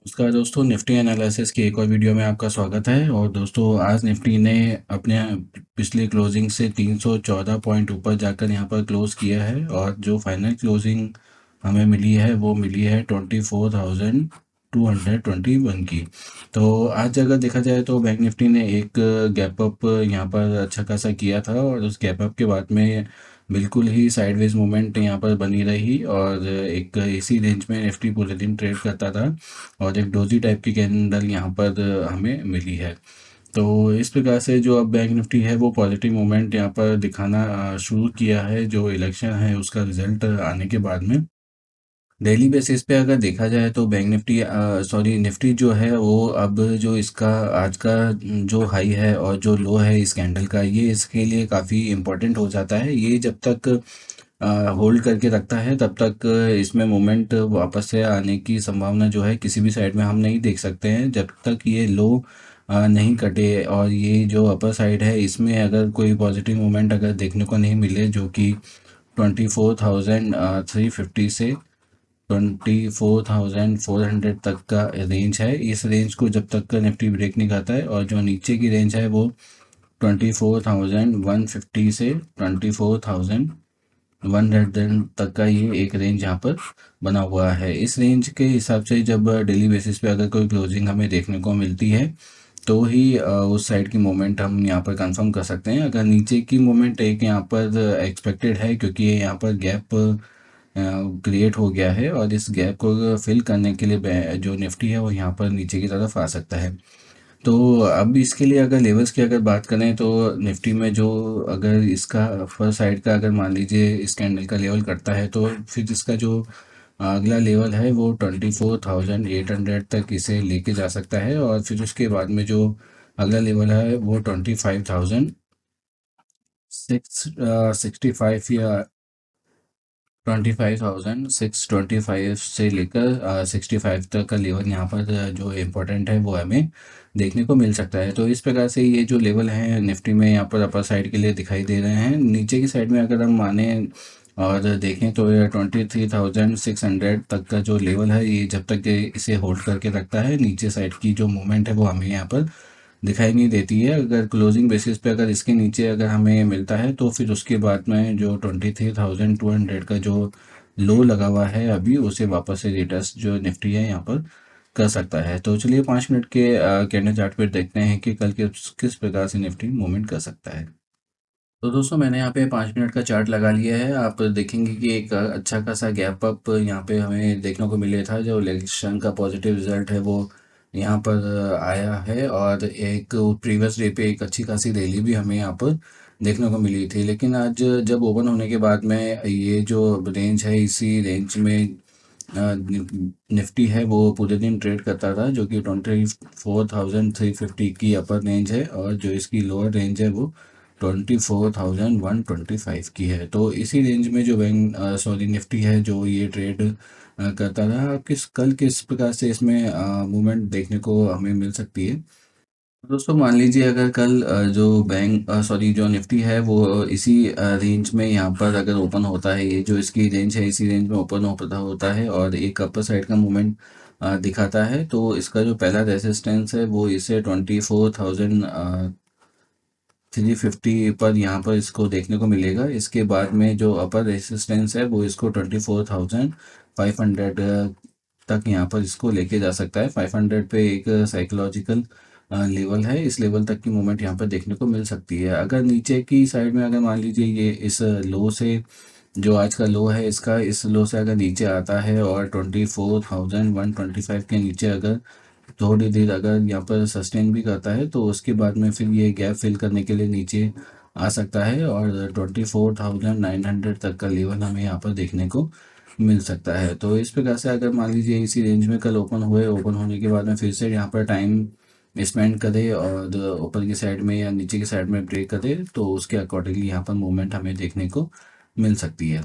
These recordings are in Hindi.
नमस्कार दोस्तों, निफ्टी एनालिसिस की एक और वीडियो में आपका स्वागत है। और दोस्तों, आज निफ्टी ने अपने पिछले क्लोजिंग से 314 पॉइंट ऊपर जाकर यहाँ पर क्लोज किया है और जो फाइनल क्लोजिंग हमें मिली है वो मिली है 24,221 की। तो आज अगर देखा जाए तो बैंक निफ्टी ने एक गैप अप यहाँ पर अच्छा खासा किया था और उस गैप अप के बाद में बिल्कुल ही साइडवेज मूवमेंट यहाँ पर बनी रही और एक इसी रेंज में निफ्टी पूरे दिन ट्रेड करता था और एक डोजी टाइप की कैंडल यहाँ पर हमें मिली है। तो इस प्रकार से जो अब बैंक निफ्टी है वो पॉजिटिव मूवमेंट यहाँ पर दिखाना शुरू किया है, जो इलेक्शन है उसका रिजल्ट आने के बाद में। डेली बेसिस पे अगर देखा जाए तो बैंक निफ्टी सॉरी निफ्टी जो है वो अब जो इसका आज का जो हाई है और जो लो है इस कैंडल का, ये इसके लिए काफ़ी इम्पोर्टेंट हो जाता है। ये जब तक होल्ड करके रखता है तब तक इसमें मोमेंट वापस से आने की संभावना जो है किसी भी साइड में हम नहीं देख सकते हैं, जब तक ये लो नहीं कटे। और ये जो अपर साइड है इसमें अगर कोई पॉजिटिव मोमेंट अगर देखने को नहीं मिले, जो कि 24,350 से 24,400 तक का रेंज है, इस रेंज को जब तक का निफ्टी ब्रेक नहीं करता है, और जो नीचे की रेंज है वो 24,150 से 24,100 तक का ये एक रेंज यहाँ पर बना हुआ है। इस रेंज के हिसाब से जब डेली बेसिस पे अगर कोई क्लोजिंग हमें देखने को मिलती है तो ही उस साइड की मूवमेंट हम यहाँ पर कंफर्म कर सकते हैं। अगर नीचे की मूवमेंट एक यहाँ पर एक्सपेक्टेड है, क्योंकि ये यहाँ पर गैप क्रिएट हो गया है और इस गैप को फिल करने के लिए जो निफ्टी है वो यहाँ पर नीचे की तरफ आ सकता है। तो अब इसके लिए अगर लेवल्स की अगर बात करें तो निफ्टी में जो अगर इसका फर्स्ट साइड का अगर मान लीजिए इस कैंडल का लेवल करता है तो फिर इसका जो अगला लेवल है वो 24,800 तक इसे लेके जा सकता है, और फिर उसके बाद में जो अगला लेवल है वो 25,665 या 25,625 से लेकर 65 तक का लेवल यहाँ पर जो इम्पोर्टेंट है वो हमें देखने को मिल सकता है। तो इस प्रकार से ये जो लेवल हैं निफ्टी में यहाँ पर अपर साइड के लिए दिखाई दे रहे हैं। नीचे की साइड में अगर हम माने और देखें तो ये 23,600 तक का जो लेवल है, ये जब तक ये इसे होल्ड करके रखता है, नीचे साइड की जो मूवमेंट है वो हमें यहाँ पर दिखाई नहीं देती है। अगर क्लोजिंग बेसिस पे अगर इसके नीचे अगर हमें मिलता है तो फिर उसके बाद में जो 23,200 का जो लो लगा हुआ है अभी, उसे वापस से रिटेस्ट जो निफ्टी है यहाँ पर कर सकता है। तो चलिए 5 मिनट के कैंडल चार्ट पर देखते हैं कि कल किस प्रकार से निफ्टी मूवमेंट कर सकता है। तो दोस्तों, मैंने यहाँ पे 5 मिनट का चार्ट लगा लिया है। आप देखेंगे कि एक अच्छा खासा गैप अप यहाँ पे हमें देखने को मिले था। जो इलेक्शन का पॉजिटिव रिजल्ट है वो यहाँ पर आया है, और एक प्रीवियस डे पे एक अच्छी खासी रैली भी हमें यहाँ पर देखने को मिली थी। लेकिन आज जब ओपन होने के बाद में ये जो रेंज है, इसी रेंज में निफ्टी है वो पूरे दिन ट्रेड करता था, जो कि 24,350 की अपर रेंज है, और जो इसकी लोअर रेंज है वो 24,125 की है। तो इसी रेंज में जो बैंक सॉरी निफ्टी है जो ये ट्रेड करता रहा। कल किस प्रकार से इसमें मूवमेंट देखने को हमें मिल सकती है। दोस्तों, मान लीजिए अगर कल जो जो निफ्टी है वो इसी रेंज में यहाँ पर अगर ओपन होता है, ये जो इसकी रेंज है इसी रेंज में ओपन होता है और एक अपर साइड का मूवमेंट दिखाता है, तो इसका जो पहला रेजिस्टेंस है वो इसे 24,350 पर यहाँ पर इसको देखने को मिलेगा। इसके बाद में जो अपर रेजिस्टेंस है वो इसको 24,500 तक यहाँ पर इसको लेके जा सकता है। 500 पे एक साइकोलॉजिकल लेवल है, इस लेवल तक की मूवमेंट यहाँ पर देखने को मिल सकती है। अगर नीचे की साइड में अगर मान लीजिए ये इस लो से, जो आज का लो है इसका, इस लो से अगर नीचे आता है और 24,125 के नीचे अगर थोड़ी देर अगर यहाँ पर सस्टेन भी करता है तो उसके बाद में फिर ये गैप फिल करने के लिए नीचे आ सकता है, और 24,900 तक का लेवल हमें यहाँ पर देखने को मिल सकता है। तो इस प्रकार से अगर मान लीजिए इसी रेंज में कल ओपन होने के बाद में फिर से यहाँ पर टाइम स्पेंड करे और ऊपर की साइड में या नीचे की साइड में ब्रेक करे, तो उसके अकॉर्डिंगली यहाँ पर मूवमेंट हमें देखने को मिल सकती है।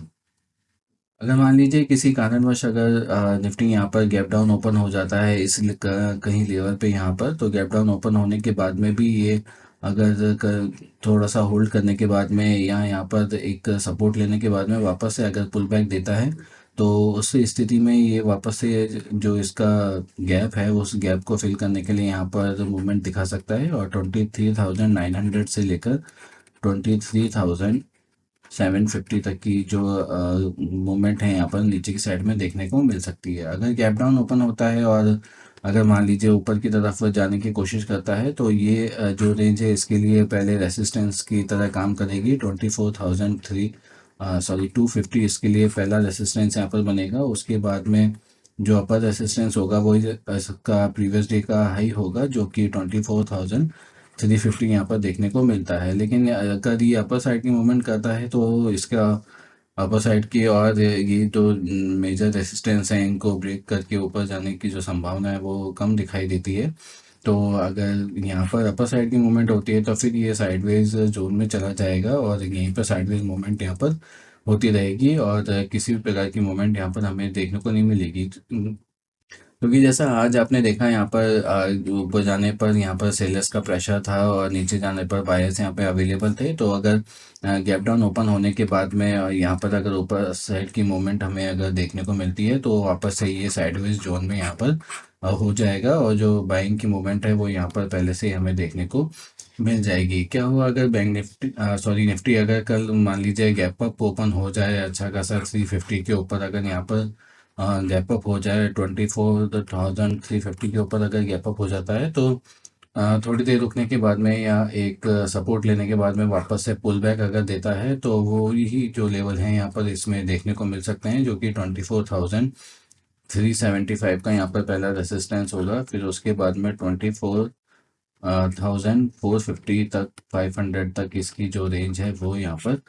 अगर मान लीजिए किसी कारणवश अगर निफ्टी यहाँ पर गैप डाउन ओपन हो जाता है कहीं लेवल पे यहाँ पर, तो गैप डाउन ओपन होने के बाद में भी ये अगर थोड़ा सा होल्ड करने के बाद में या यहाँ पर एक सपोर्ट लेने के बाद में वापस से अगर पुल बैक देता है तो उस स्थिति में ये वापस से जो इसका गैप है उस गैप को फिल करने के लिए यहाँ पर मूवमेंट दिखा सकता है, और 23,900 से लेकर 23,750 तक की जो मूवमेंट है यहाँ पर नीचे की साइड में देखने को मिल सकती है। अगर गैप डाउन ओपन होता है और अगर मान लीजिए ऊपर की तरफ जाने की कोशिश करता है, तो ये जो रेंज है इसके लिए पहले रेसिस्टेंस की तरह काम करेगी। 250 इसके लिए पहला रेसिस्टेंस यहाँ पर बनेगा। उसके बाद में जो अपर रेसिस्टेंस होगा वो इसका प्रीवियस डे का हाई होगा, जो कि 24,350 यहाँ पर देखने को मिलता है। लेकिन अगर ये अपर साइड की मूवमेंट करता है तो इसका अपर साइड की और ये जो मेजर रेसिस्टेंस है इनको ब्रेक करके ऊपर जाने की जो संभावना है वो कम दिखाई देती है। तो अगर यहाँ पर अपर साइड की मूवमेंट होती है तो फिर ये साइडवेज जोन में चला जाएगा, और यहीं पर साइडवेज मूवमेंट यहाँ पर होती रहेगी, और किसी भी प्रकार की मूवमेंट यहाँ पर हमें देखने को नहीं मिलेगी। क्योंकि जैसा आज आपने देखा यहाँ पर ऊपर जाने पर यहाँ पर सेलर्स का प्रेशर था और नीचे जाने पर बायर्स यहाँ पे अवेलेबल थे। तो अगर गैप डाउन ओपन होने के बाद में यहाँ पर अगर ऊपर साइड की मूवमेंट हमें अगर देखने को मिलती है तो वापस से ये साइडवेज जोन में यहाँ पर हो जाएगा, और जो बाइंग की मूवमेंट है वो यहाँ पर पहले से ही हमें देखने को मिल जाएगी। क्या हुआ अगर बैंक निफ्टी निफ्टी अगर कल मान लीजिए गैप अप ओपन हो जाए अच्छा खासा 350 के ऊपर, अगर यहाँ पर गैप अप हो जाए 24,350 के ऊपर अगर गैप अप हो जाता है, तो थोड़ी देर रुकने के बाद में या एक सपोर्ट लेने के बाद में वापस से पुल बैक अगर देता है तो वो ही जो लेवल हैं यहाँ पर इसमें देखने को मिल सकते हैं, जो कि 24,375 का यहाँ पर पहला रेसिस्टेंस होगा। फिर उसके बाद में 24,450 तक 500 तक इसकी जो रेंज है वो यहाँ पर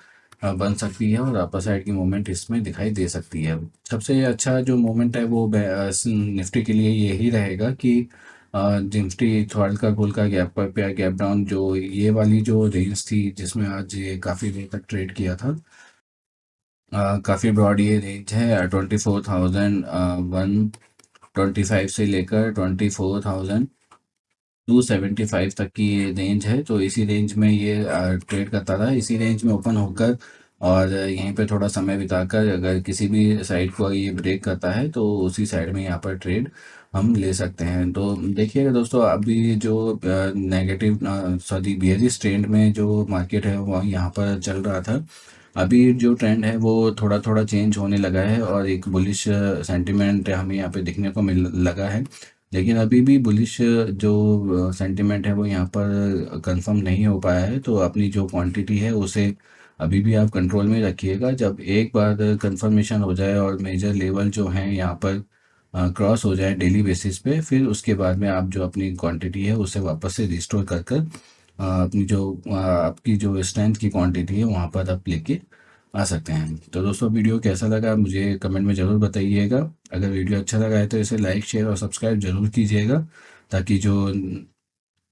बन सकती है, और अपर साइड की मूवमेंट इसमें दिखाई दे सकती है। सबसे अच्छा जो मूवमेंट है वो निफ्टी के लिए यही रहेगा कि निफ्टी थोड़ा हल्का फुल्का गैप अप या गैप डाउन, जो ये वाली जो रेंज थी जिसमें आज ये काफ़ी देर तक ट्रेड किया था, काफ़ी ब्रॉड ये रेंज है। 24,125 से लेकर 24,275 तक की ये रेंज है। तो इसी रेंज में ये ट्रेड करता रहा, इसी रेंज में ओपन होकर और यहीं पे थोड़ा समय बिताकर अगर किसी भी साइड को ये ब्रेक करता है तो उसी साइड में यहाँ पर ट्रेड हम ले सकते हैं। तो देखिएगा दोस्तों, अभी जो नेगेटिव बियरिश ट्रेंड में जो मार्केट है वो यहाँ पर चल रहा था, अभी जो ट्रेंड है वो थोड़ा थोड़ा चेंज होने लगा है और एक बुलिश सेंटिमेंट हमें यहाँ पे देखने को मिल लगा है। लेकिन अभी भी बुलिश जो सेंटिमेंट है वो यहाँ पर कंफर्म नहीं हो पाया है। तो अपनी जो क्वांटिटी है उसे अभी भी आप कंट्रोल में रखिएगा। जब एक बार कंफर्मेशन हो जाए और मेजर लेवल जो हैं यहाँ पर क्रॉस हो जाए डेली बेसिस पे, फिर उसके बाद में आप जो अपनी क्वांटिटी है उसे वापस से रिस्टोर कर कर अपनी जो आपकी जो स्ट्रेंथ की क्वांटिटी है वहाँ पर आप लेके आ सकते हैं। तो दोस्तों, वीडियो कैसा लगा मुझे कमेंट में ज़रूर बताइएगा। अगर वीडियो अच्छा लगा है तो इसे लाइक शेयर और सब्सक्राइब ज़रूर कीजिएगा, ताकि जो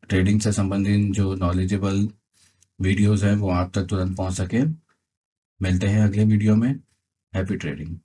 ट्रेडिंग से संबंधित जो नॉलेजेबल वीडियोज़ हैं वो आप तक तुरंत पहुँच सके। मिलते हैं अगले वीडियो में। Happy trading.